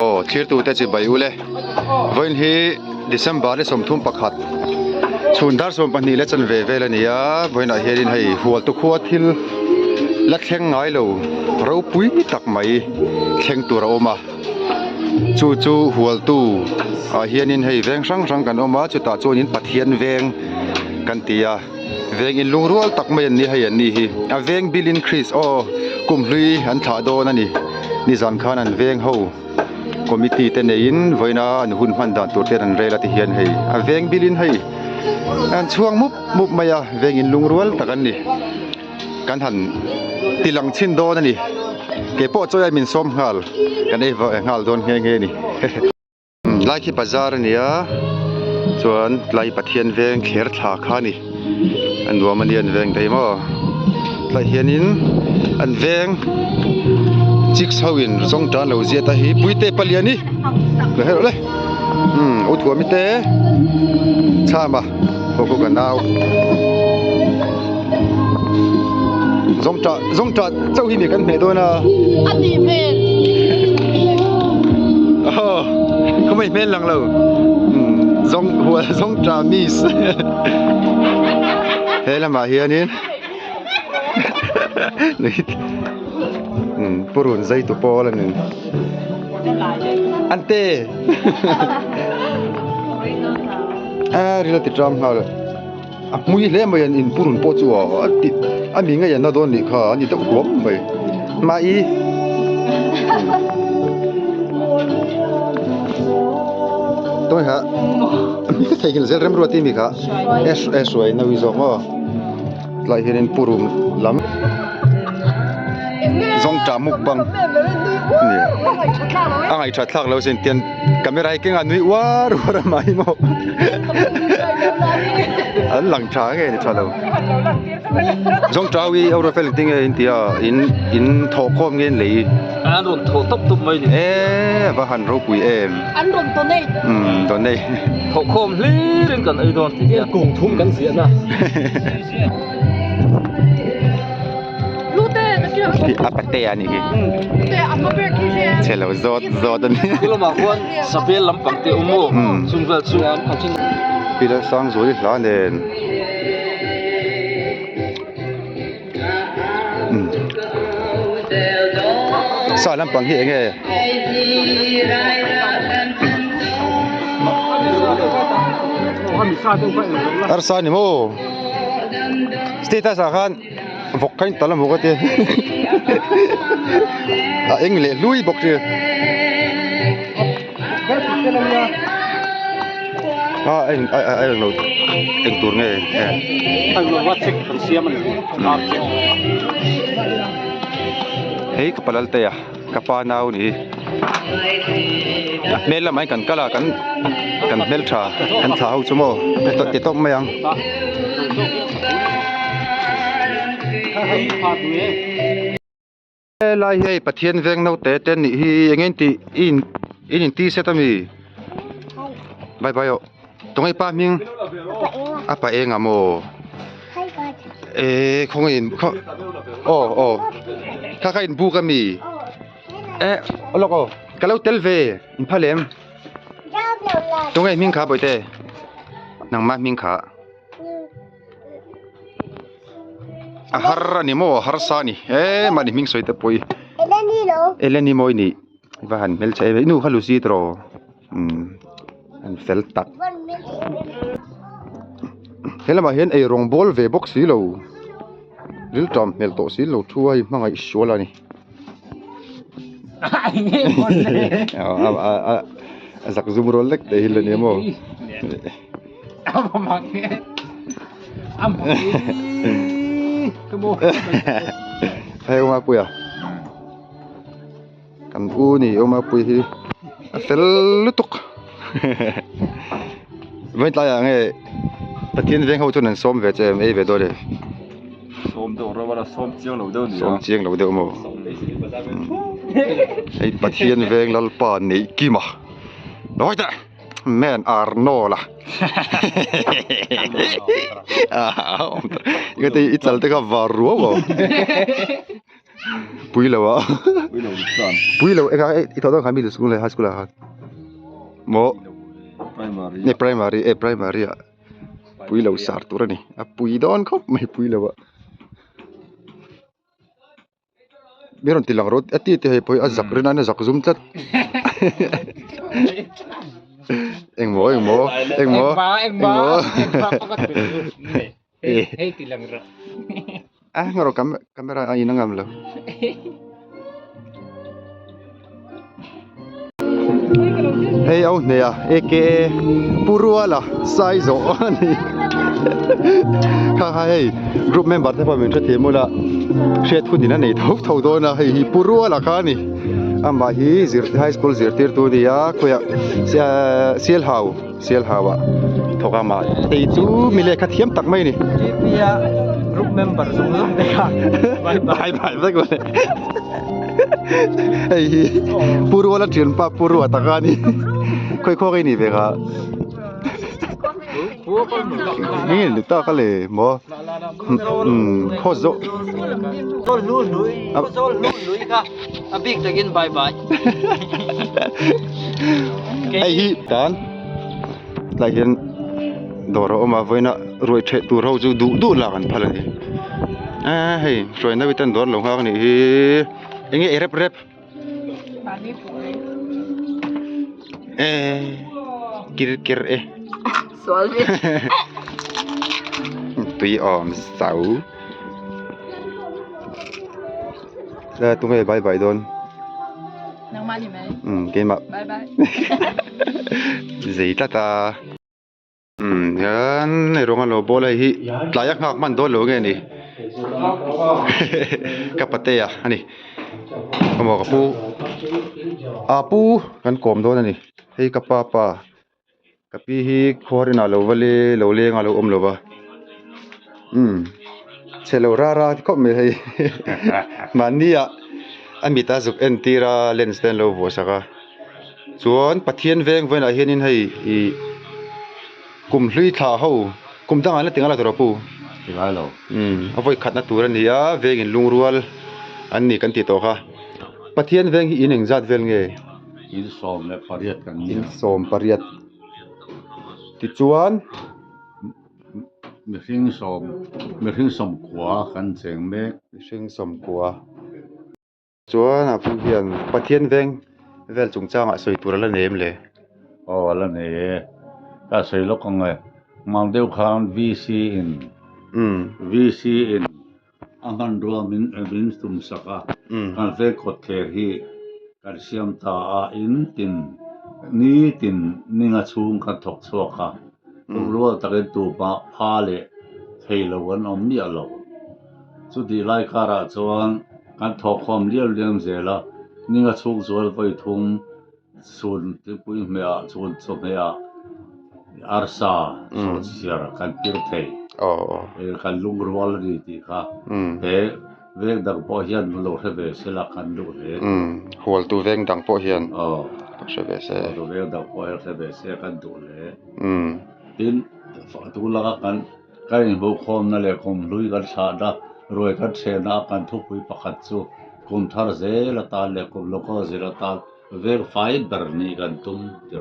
โอ้เชื่อตัวแต่จะไปอยู่เลยวันที่เดือนบาทสมทุนประคัดชุนดาร์สมปนีเล็จันเวเวลนี่อ่ะวันนั้นเฮรินให้หัวตุขวดทิลลักเชงง่ายเลยเราปุ้ยตักไม่เชงตัวเราออกมาจู่หัวตู้เฮรินให้แวงช่างกันออกมาจุดตาโจนินปัดเฮียนแวงกันตีอ่ะแวงอินลุงรัวตักไม่นี่ให้ยันนี่แวงบิลินคริสโอ้กุมลุยอันถาโดนั่นนี่จันขานันแวงเฮาคอมมิตี้เตนอินไว้นะหุ่นพันดานตัวเตนันเรลาที่เฮียนให้เวงบิลินให้อันช่วงมุบมายาเวงอินลุงรัวตะกันนี่กันหันตีหลังชินโดนั่นนี่เก็บโป๊ะจอยมินส้มฮัลกันงาลโดนเงี้ยนี่ไล่ที่ปาซาร์นี่ส่วนไล่ปัทเฮียนเวงเขียร์ทาขานี่อันวัวมันเฮียนเวงได้มั้งไล่เฮียนินอันเวงจิกสาวินส่งจานเราเสียตาหีปุยเตปเลียนี่เลยเลยอุทัวมิเตชามาพวกกันดาวส่งจานเจ้าหิมีกันเมด้วยนะอันนี้เพลเขาไม่เพลหลังเราส่งจานมิสเฮ้ยละมาเฮียนี่ปรุนใจตัวปอละนึงอันเต้รีลาติดรำเขาเลยมุ้ยเล่มไปยันอินปรุนปอจัวติดมีไงยันน่าโดนนี่ค่ะนี่ต้องหัวไปมาอีตัวฮะใส่กินเซลเรมรัวตีมีค่ะสวยนาวิโซมาลายเห็นปรุนล้ำส่งจามุกบังนี่ไอ้ชัดทักเราเส้นเตียนกาเมราเก่งอันนี้ว้ารัวระไม่หมดอันหลังช้าไงนี่ชัดเราส่งจาวีเอาเราเฟลติ้งไงอินเดียอินทอคอมเงินเลยอันโดนทอตุบไม่ดิว่าหันเราคุยอันโดนตัวนี้ตัวนี้ทอคอมลีเรื่องกันไอ้โดนที่เนี่ยกุ้งทุ่มกันเสียนะที่อัปเตะนี่เชลล์ซอดนี่คือเรามาคนสเปนลำปังเตอุโมซุ่มเวลซุ่มพัชินพี่ละสังสวยหลานเด่นสายลำปังที่เองไงอาร์ซานิโมสเตตัสอาคารฟกกันตลอดหมดก็เตี้ยเอ็งเลยลุยบอกเตี้ยเอ็งเราเอ็งตัวไงตั้งแต่วัดสิกเสียมันอาร์เจเฮ้ยกับปลาเตียกับปลาหนาวนี่เมลละไม่กันก็ละกันเมลชากันชาหูชั่วโมงติดต้มไม่ยังลายให้ประเทศเวงเราแต่นี่ยังไงที่อินที่เสร็จมีบายตรงไอ้ป้ามิงป้าเองอะโมคงอินโอ้ข้าอินบูก็มีแล้วก็กะเราเตลเวอินพาเลมตรงไอ้มิงขาบ่อยเต้นางมามิงขาharra ni mo harsani mani ming soita poi eleni mo ini bahan mel chai inu halusi tro an fel tak hela ma hen ei rong bol ve box si lo lil tom mel to si lo thuai mangai shola ni ai nge mon le azak zumrol lek de hil ni mo am hay oma puya kan uni oma puy hi asel lutukไม่ตายอย่างเงี้ยตะเกียนเวงเขาทุนนั้นซ้อมเวจเอเวโดเลยซ้อมตัวเราว่าซ้อมเจียงเราเดินซ้อมเจียงเราเดินมั้งไอ้ตะเกียนเวงลัลปานนี่กี่มาโอ้ยแต่แม่นอาร์โน่ล่ะก็ที่อิตาลีก็วารัวบ่ Pui lo wa. Pui lo san. Pui lo eka ito to kami di school high school ha. Mo Primary. primary ya. Pui lo sar tu ni. A pui don khop mai pui lo wa. Meron tilang road ati te poi azak rin ana zak zoom tat. Eng mo. Hey tilang ro. Ngaro kamera ay nangam lo. Hey au ne ya eke puruala size ani. Hey group member te pa min the mula shet khun dina nei thau do na hi puruala ka ni amba hi high school zirtir tu dia koya sial hawa thoga ma ei chu mile kha thiam tak mai ni Pia group member sung de ka. bye bye ko ei puruala trin pa puru ataka ni khoi ni vegaนี่ลิตาก็เลยหมอโคโซ Sol lui ka. Abik tagin bye bye. ไอ้ฮีกันลายเห็นดอรอมาไว้นะรวยเทตูเราจะดูลากันพลังเฮ้ยช่วยนะวิตันดอรลงห้างนี่เอ็งเรปกิรSuave. ตุยออมเสาแล้วตุ้งให้บายโดน Nang mani mai. เกมอ่ะ Bye bye. จีตายันในโรงงานโลบอลเลยหลายอย่างมันโดนโลไงนี่กับปะเตะอันนี้ก็บอกกับปูกันกลมโดนอันนี้ให้กับป้ากับพี่ฮีคอรินาโลวะเลโลเลงาโลอมโลบะเชลราที่เขาไม่ให้มันนี่อ่ะอันมีตาสุกเอ็นตีราเลนส์เดนโลโวสักส่วนปะเทียนเวงเวนอาเฮียนินให้กุมลุยท่าเขากุมตั้งอะไรติงอะไรตัวปู Ti lai lo. เอาไว้ขัดนัดตัวนี้อ่ะเวกินลุงรัวลอันนี้กันติดต่อค่ะปะเทียนเวงอินเองจัดเวงเง In som le pariat kan อิ ni. นสมปริยัตติดจวน Mi hring som kwa kan cheng me. ซึ่งสมกัวจวนอ่ะผู้เรียนปะเทียนเวงเวลจงจ้างอ่ะสวยตัวละเนมเลย Oh ala ne. Ka sei lo kong ai. Mang deu khan VC in angan ro min tum saka. Kan ve khot kher hi calcium ta a in tin ninga chung kha thok chhuaka. Ro ta ke tu pa pha le thei lo wan om ni alo. Chu di lai khara chuan kan thok khom liam zela ninga chung zual voi thum sun te pui mea chun so mea arsa so siara kan pir thei อ๋อ kan lung rual ri ti kha he vek dak po hian lo heve sela kan lu he หัวตัวเวงดังโปเฮียน oh ใช่เวเซ่ lo vek dak po heve se kan du le อืม tin fa tu la kan bo khom na le khom lui kan sa da roi kan se na kan thu pui pakhat chu kum thar ze la ta le kum lo ko ze la ta vek fiber ni kan tum te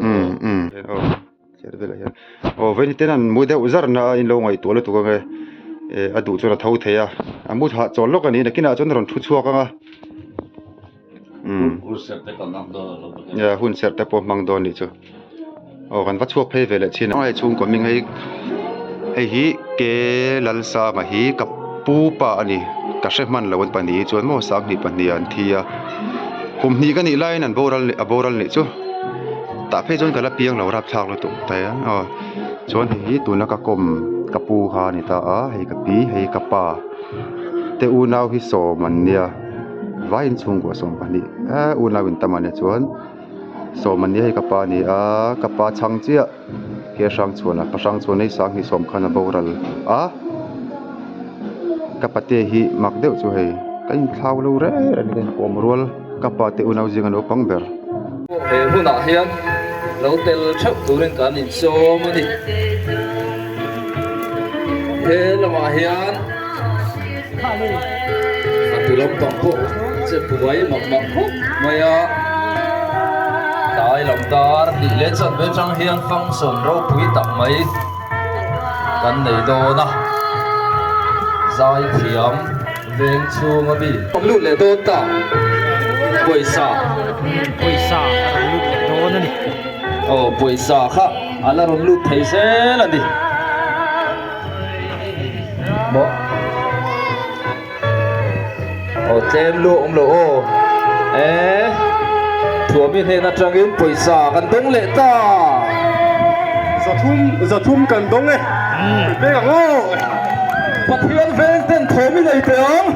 โอ้เชื่อได้เลยโอ้เวนิเตนันมูเดอุซาร์นะอินโลงไอตัวเลยตัวก็ไงอดูจนท้าเทียมูดหาจอลกอันนี้นะกินอาจนรอนทุชัวกันอ่ะ Ursette kan nak do lo. อย่าหุ่นเสียแต่พอมังโดนนี่จ้ะโอ้กันวัดชัวเพย์เวลชินไอ้ชุงก็มิงให้ฮีเกลัลซามาฮีกับปูปาอันนี้กระเชมันละวันปานี้จวนโมสักนี่ปานี้อันที่คุมนี้กันนี่ไล่นั่นโบราณนี่จ้ะตาเพจนกันละเปียงเรารับฉากเราตุ่มแต่จวนฮีตัวนักกลมกับปูหานี่ตาให้กับปีให้กับปาแต่อูนาวฮิโซมันเนี่ยไว้ชุงกว่าสมปานี้อูนาวินตามันเนี่ยจวนสมมันนี่ให้กับปานี่กับปาช่างเจียเฮียช่างชวนกระช่างชวนในสังหิสมขันโบราณกับปาเตหิมักเดียวช่วยกันข้าวลูเร่อันนี้อมรัวกับปาเตอุนาวจิงันอุปังเบอร์ Hu na hian lo tel thap turin kan in so mani. He lama hian lom tong ko se puai mak ko maya dai lom dar di le chan ve chang hian function ro pui tam mai kan nei do na zai thiam veng chung abi lu le do ta poisa do na ni poisa kha ala ron lu thei se la ni bo tem lu lo thua mi he na changin poisa kan dong le ta za thum kan dong e be ga ngo pathian veng ten thomi nei te ong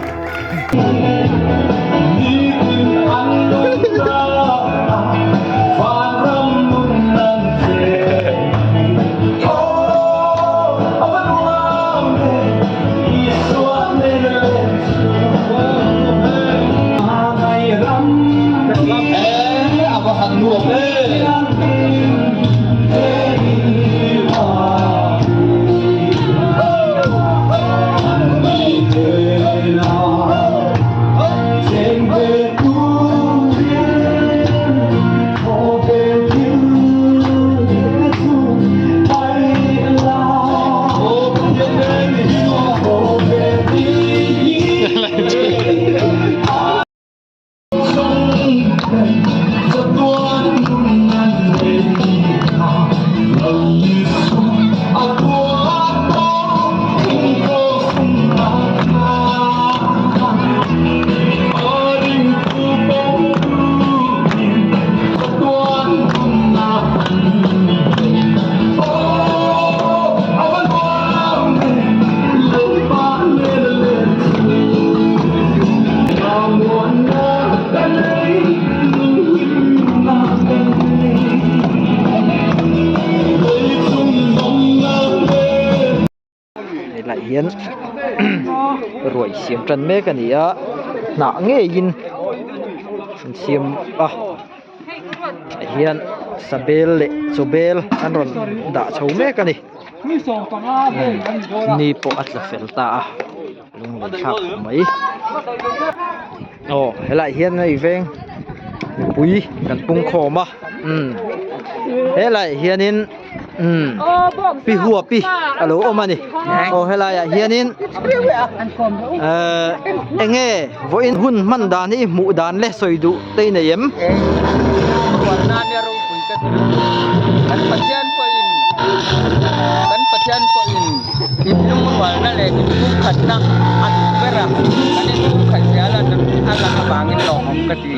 lại hiến rồi xiêm trần mê cái này á nã nghe in xiêm hiến sabel lệ sobel anh rồi đã chấu mê cái này ni po at la felta lung lên khắp mấy hay lại hiến này veng bùi cần bung khổ mà hay lại hiến in pi hùa pi alo ôm anh hay là hiền anh nghe với hun man đàn đi mũ đàn lẽ soi đủ tây này em kan pasien po in ibnu wala le ibnu khatna at pera kan ibnu khasyala nan ala kabangin lo kati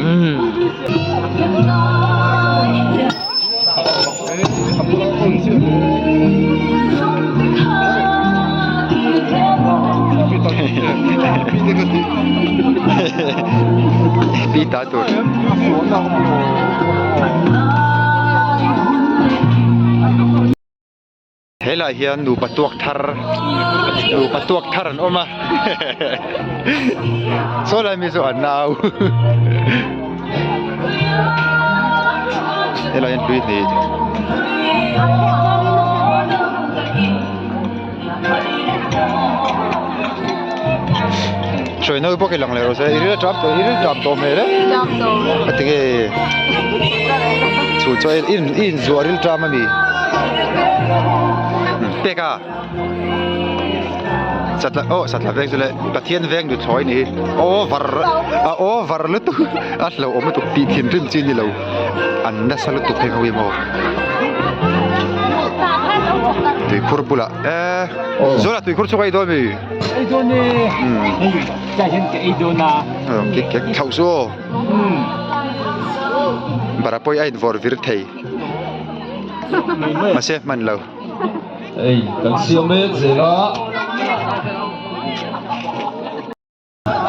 Pita tur. Hela hian nu patuak thar an oma. So la mi so an now. Hela hian tuit ni. Rồi nó bốc cái lòng này rồi sẽ ít drop tôm này đấy. Drop tôm. Cái cái chủ cho in rùa ít drop mà mi. Peka. Sat la veng rồi lại thiên veng được thổi này. Var lứt tu. At lâu ôm tu pi thiên trên trên như lâu. Anh đã sao lứt tu phe ngồi mò. Tui khur pula. Zola tui khur chukai do mi. ai do ne cha hiền cái do na Cái thau so. Bara poi ai vor vir thei. Mà xem man lâu. kan siam me zela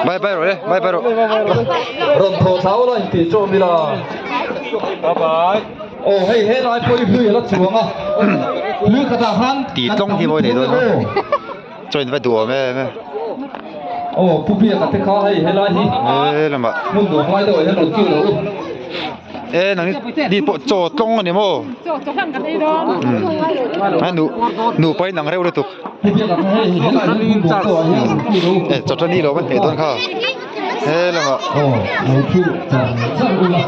Bye rồi. ron tho thau la ti cho mi la bye hey lai poi phui la chuang a lu ka ta han Tí tông thì voi này thôi. Cho nên phải đùa mẹ. pu pi ka te kha hey lai hi Làm mà. mun do mai do he ron kiu lo Nàng đi bộ trò tông này mô. Nụ bay nàng rêu được. pu pi ka hey lai mun do to hi Cho cho đi lo vẫn phải tuân khao. เฮ้ละมา โอ้เราที่จะสั่งอุลา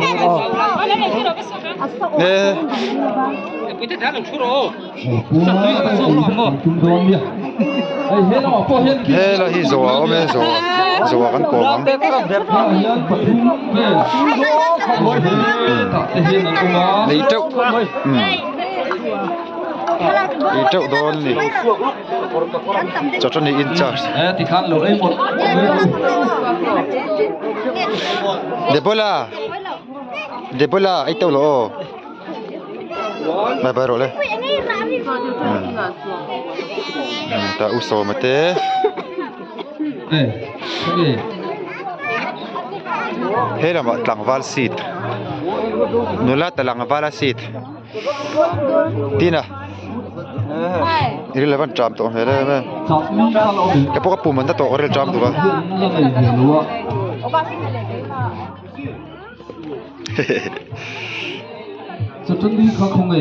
เฮ้ กูจะทำชุโรสั่งด้วยส่งหลอกบ่จุ่มโดนเนี่ยไอ้เฮ็ดออกบ่เฮ็ด เฮ้ละฮิโซะโอเมโซะกันโกง เต้นกับแบบนี้ยันปทุมแม่ขโมยเฮ็ดตัดเฮ็ดนั่นกูมา นี่เจ้าอีเจ้าโดนนี่จอดนี่อินชาร์จ ที่คันโลไอ้หมด เดบลาไอ้เต้าโลไม่ไปรอเลยตาอุโซมาเต เอ้ยเฮ้ละมาหลังวาลซีดนูลาตะหลังวาลซีดดีนะนี่เลยมันจามตัวเฮ้เลยมั้ย จับมีคันโล กระปุกกระปุกมันตะโตเรจามตัว ยังไงเห็นว่าสุดท้ายเขาคงไง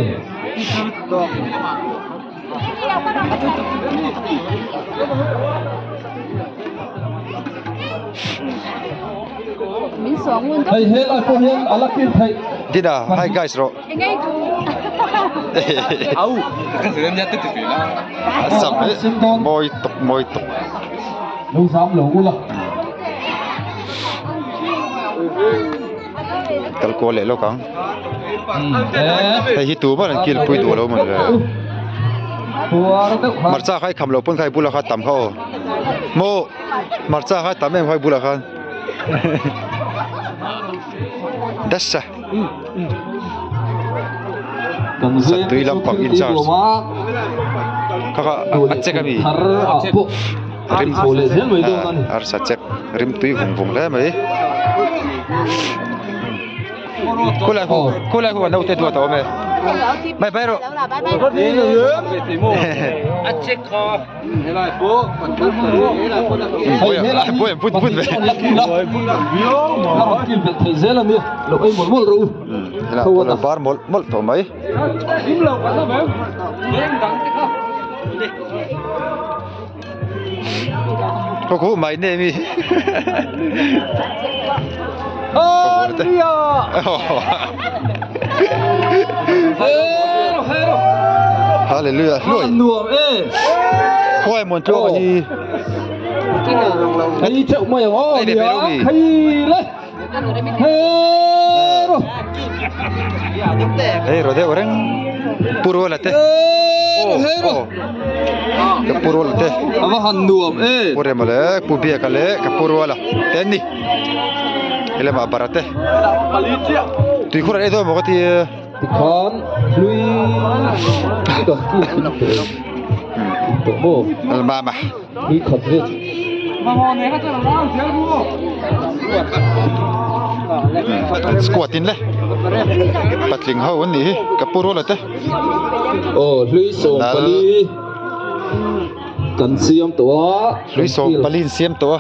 ไอ้เฮ็ดไอ้พวกเฮ็ดอะไรกินไทย ดีนะ hi guys ro เอาก็สิเริ่มยัดติดๆแล้ว สับมอยตก ดูซ้ำหลงกูละ กัลโกเลโลกัง เอ๊ะ แต่ฮิตูมันกินปุยตัวแล้วมันเลย ตัวเราต้อง มัรซาให้คำโลปนใครบุลคาต่ำเขาโมมัรซาให้ต่ำเองให้บุลคาดัชชะสัตว์ตุยลำปังอินชาร์จเขาก็อัดเจกันมีริมอาร์สัตเจกริมตุยวงแล้วไหมกูเลยหัวน้าเตตัวไหมไม่ไปหรอกอัดเช็คคอให้ได้ปุ๊บพูดไป ลักกี้ละเรากินเป็นเทเซลเนี่ยเราไอ้หมดรู้ นะบาร์มอลตัวไหมพวกกูไม่เนี่ยมีเฮียฮาเลลูยาลุย นัวเอ้ควายมันโจ้ที่ไอ้เจ้าไม่อ๋อเดี๋ยวใครเลยเฮ้ย โรเดอร์ปูโรละเต้กับปูโรละเต้ เอามาหันนัวเอ้ ปูเรมาเลยปูเบียกันเลยกับปูโรละเต้นนี่เอเลมาบาร์เต้ตุยคนไอ้ตัวบอกว่าที่ติคอนลุยตัวตัวโบ อัลมามา นี่ขับเรือมาหอเนี่ยก็จะร้องเสียงดูสควอตินเลยปัดลิงเขาวันนี้กับปูโรละเต้โอ้ลุยส่งไปกันเสียมตัว ลุยส่งปลินเสียมตัว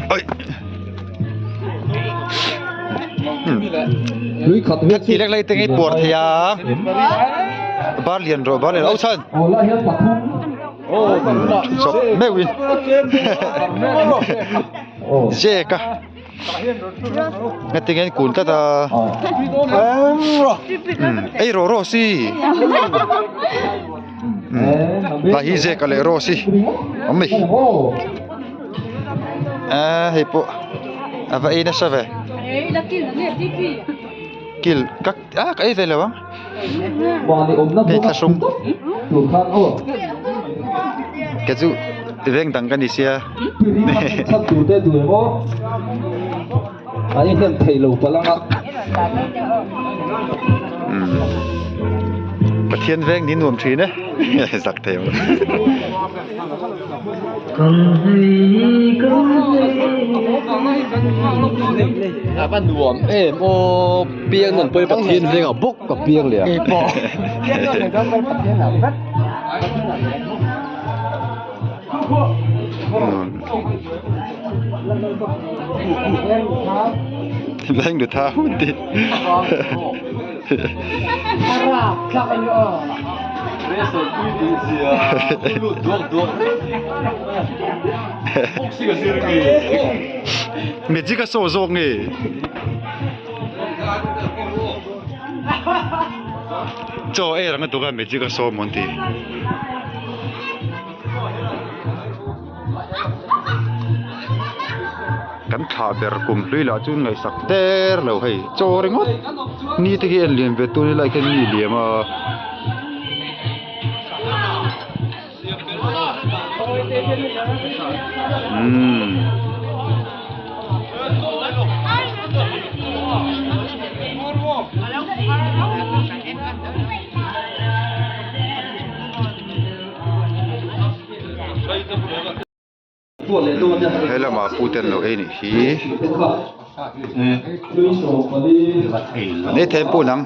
เอ้ยลุยขัดเฮ็ด ทีแรกเลยตึงไอ้ปวดทยาบาร์เลียนเอาชัน โอ้ละเฮ็ดปะทุ่มโอ้ จบไม่วินเจ๊กะงั้นตึงไอ้กุนก็จะไอ้โรซี่ลาฮิเจก็เลยโรซี่อ๋อไม่เฮ้ยปุ๊อะไรนะชาเวกิลกักไอ้เวลวะเด็กละชงแกจูเร่งดังกันดิเสียชัดดูได้ดูมั้งอันนี้เห็นไทยโลปะล่ะประเทศเร่งนี่นวมทรีนะสักเทียวบ้านหลวงโมเปียงนั่นไปประเทศเรียกว่าบุกกับเปียงเลยปอเปียงนั่นก็ไปประเทศไหนแรงดูท่าหุ่นดิ Preso tu sia. Lu dok. 혹시 그 시르기. Meji ka so zok nge. Cho rang tu ka meji ka so monti. Kan tha ber kum hlui la chun ngai sak ter lo hei cho ringot ni te hi en lian ve tu ni lai kan ni liama Hela ma puten lo ei ni hi ne tempo nang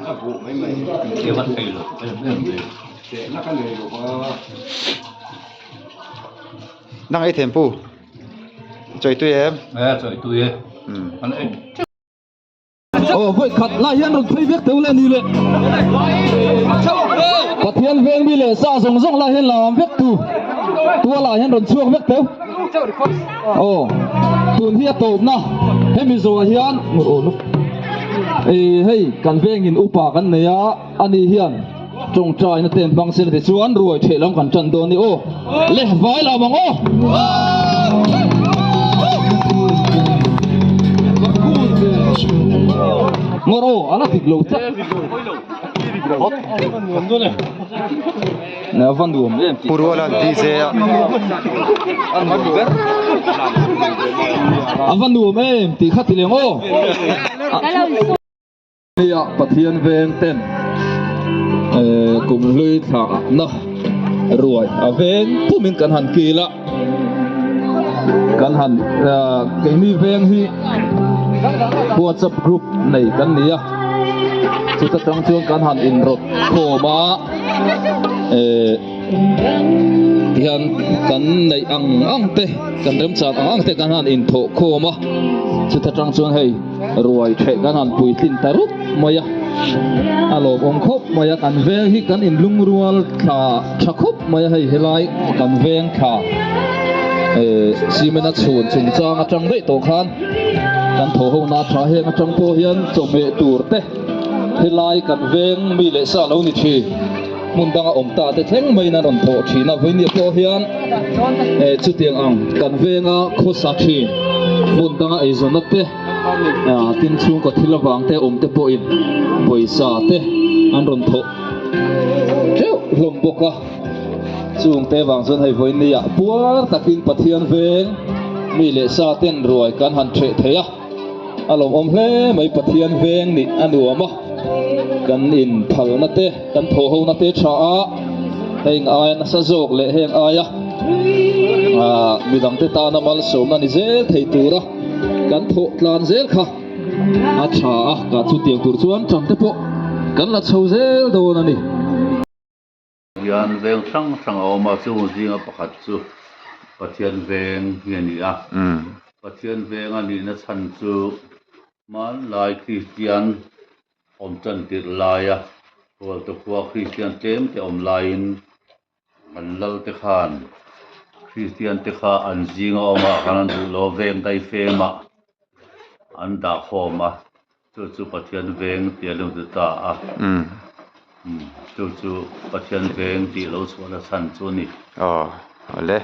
nang ei tempo choi tu em Trời tôi ấy. Anh ấy. Vậy khát lại hiện rồi thấy việc tiêu lên đi lên. Và thiên về đi lên xa dùng rong lại hiện làm việc tu. Tua lại hiện rồi chuông việc tiêu. Tuần hiệp tôm na. Hết mình rồi hiện một ổn lúc. Hey, cần về nhìn upa cần này á, anh đi hiện. Trong trai nó tên bằng xin thì chuan rồi chạy lòng cần chân đồn đi ô. Lệ vãi là bằng ô. Moro, ala tiglo ta. Na vandu em. Purwala dize Vandu em ti khatileng o. Ya pathian veng ten. Kum lui tha na. Ruai aveng tu min kan han kila. Kan han cái mi veng hi WhatsApp group này kan nia chu ta tang chuan kan han in rot khoma hian kan nei ang te kan rem chan ang te kan han in tho khoma chu ta tang chuan hei ruai the kan han pui tin taruk maya alo ong khop maya kan ve hi kan in lung rual kha thakop maya hei helai kan veng kha simena chun chung chang atang dei to khan kan tho ho na tha he atang po hian chome tur te helai kan veng mi le sa lo ni thi mun danga om ta te theng mai na ron tho thi na voi ni po hian chu tiang ang kan venga kho sa thi mun danga ei zona te tin chung ko thilawang te om te po in poisa te an ron tho cheu hlom boka chung te wang zon hei voi ni ya puar takin pathian veng mi le sa ten ruai kan han the theya alom om hle mai pathian veng ni anuama kan in phal na te kan tho ho na te tha a heng ai na sa jok le heng aya midang te ta na mal som na ni zel thei tura kan tho tlan zel kha a tha a ka chu tiang tur chuan cham te po kan la chho zel do na ni Yan veng sang oma chu zinga pakhat chu pathian veng hian ni a pathian veng ani na chan chu man lai Christian om chan tir laia wal to kwa Christian tem te om lain an lal te khan Christian te kha an zinga oma khanan du lo veng dai fema an da khoma chu pathian veng te lu ta a chu pathian veng ti lo chwala san chu ni le